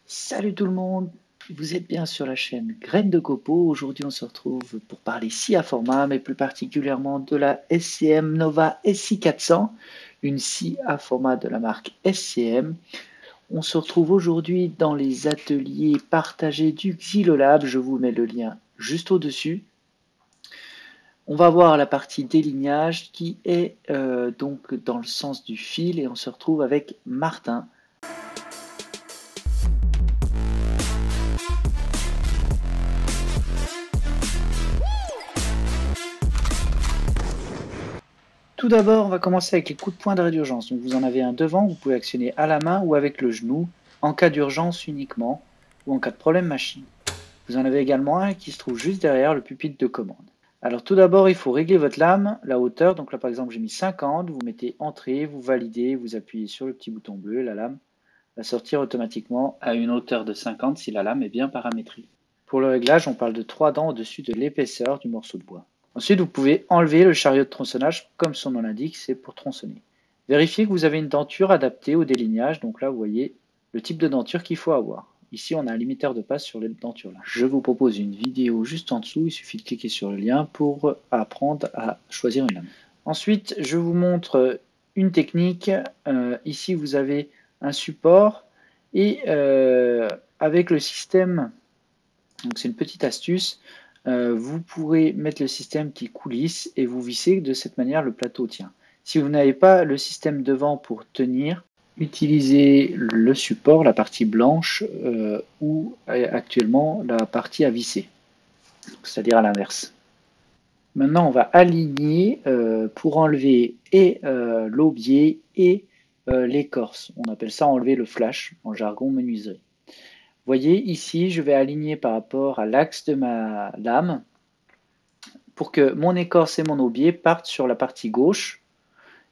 Salut tout le monde, vous êtes bien sur la chaîne Graines de Copeaux. Aujourd'hui on se retrouve pour parler scie à format, mais plus particulièrement de la SCM Nova SI400, une scie à format de la marque SCM. On se retrouve aujourd'hui dans les ateliers partagés du Xylolab, je vous mets le lien juste au-dessus. On va voir la partie délignage qui est donc dans le sens du fil et on se retrouve avec Martin. Tout d'abord, on va commencer avec les coups de poing d'arrêt d'urgence. Donc vous en avez un devant, vous pouvez actionner à la main ou avec le genou, en cas d'urgence uniquement, ou en cas de problème machine. Vous en avez également un qui se trouve juste derrière le pupitre de commande. Alors tout d'abord, il faut régler votre lame, la hauteur. Donc là par exemple, j'ai mis 50, vous mettez entrée, vous validez, vous appuyez sur le petit bouton bleu, la lame va sortir automatiquement à une hauteur de 50 si la lame est bien paramétrée. Pour le réglage, on parle de 3 dents au-dessus de l'épaisseur du morceau de bois. Ensuite, vous pouvez enlever le chariot de tronçonnage, comme son nom l'indique, c'est pour tronçonner. Vérifiez que vous avez une denture adaptée au délignage, donc là vous voyez le type de denture qu'il faut avoir. Ici on a un limiteur de passe sur les dentures là. Je vous propose une vidéo juste en dessous, il suffit de cliquer sur le lien pour apprendre à choisir une lame. Ensuite, je vous montre une technique. Ici vous avez un support et avec le système, donc c'est une petite astuce, vous pourrez mettre le système qui coulisse et vous vissez, de cette manière le plateau tient. Si vous n'avez pas le système devant pour tenir, utilisez le support, la partie blanche ou actuellement la partie à visser, c'est-à-dire à l'inverse. Maintenant on va aligner pour enlever et l'aubier et l'écorce. On appelle ça enlever le flash en jargon menuiserie. Voyez ici, je vais aligner par rapport à l'axe de ma lame pour que mon écorce et mon aubier partent sur la partie gauche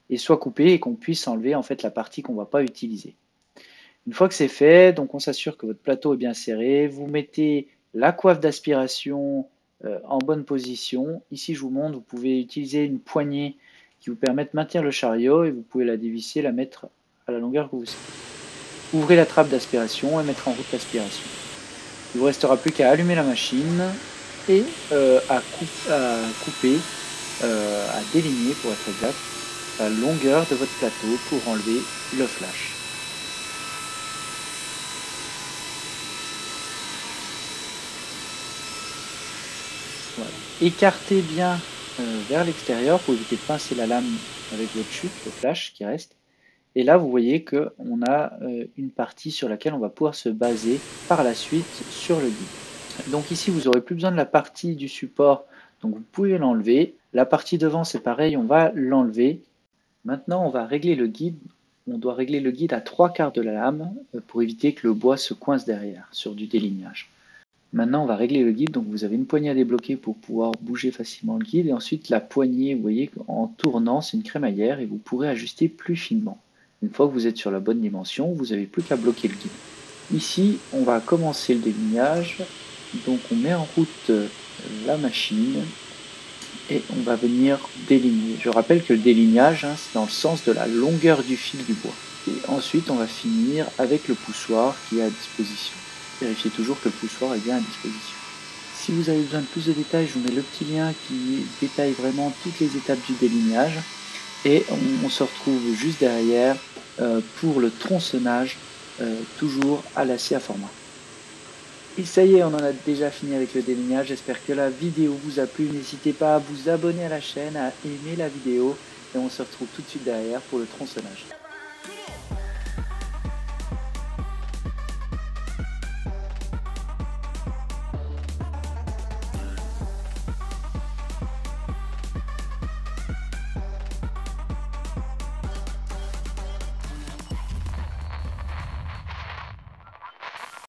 et soient coupés et qu'on puisse enlever en fait la partie qu'on ne va pas utiliser. Une fois que c'est fait, donc on s'assure que votre plateau est bien serré. Vous mettez la coiffe d'aspiration en bonne position. Ici, je vous montre, vous pouvez utiliser une poignée qui vous permet de maintenir le chariot et vous pouvez la dévisser, la mettre à la longueur que vous souhaitez. Ouvrez la trappe d'aspiration et mettre en route l'aspiration. Il ne vous restera plus qu'à allumer la machine et à couper, à déligner pour être exact, la longueur de votre plateau pour enlever le flash. Voilà. Écartez bien vers l'extérieur pour éviter de pincer la lame avec votre chute, le flash qui reste. Et là, vous voyez qu'on a une partie sur laquelle on va pouvoir se baser par la suite sur le guide. Donc ici, vous n'aurez plus besoin de la partie du support, donc vous pouvez l'enlever. La partie devant, c'est pareil, on va l'enlever. Maintenant, on va régler le guide. On doit régler le guide à 3/4 de la lame pour éviter que le bois se coince derrière sur du délignage. Maintenant, on va régler le guide. Donc, vous avez une poignée à débloquer pour pouvoir bouger facilement le guide. Et ensuite, la poignée, vous voyez, en tournant, c'est une crémaillère et vous pourrez ajuster plus finement. Une fois que vous êtes sur la bonne dimension, vous n'avez plus qu'à bloquer le guide. Ici, on va commencer le délignage. Donc, on met en route la machine et on va venir déligner. Je rappelle que le délignage, c'est dans le sens de la longueur du fil du bois. Et ensuite, on va finir avec le poussoir qui est à disposition. Vérifiez toujours que le poussoir est bien à disposition. Si vous avez besoin de plus de détails, je vous mets le petit lien qui détaille vraiment toutes les étapes du délignage. Et on se retrouve juste derrière pour le tronçonnage, toujours à la scie à format. Et ça y est, on en a déjà fini avec le délignage. J'espère que la vidéo vous a plu. N'hésitez pas à vous abonner à la chaîne, à aimer la vidéo. Et on se retrouve tout de suite derrière pour le tronçonnage.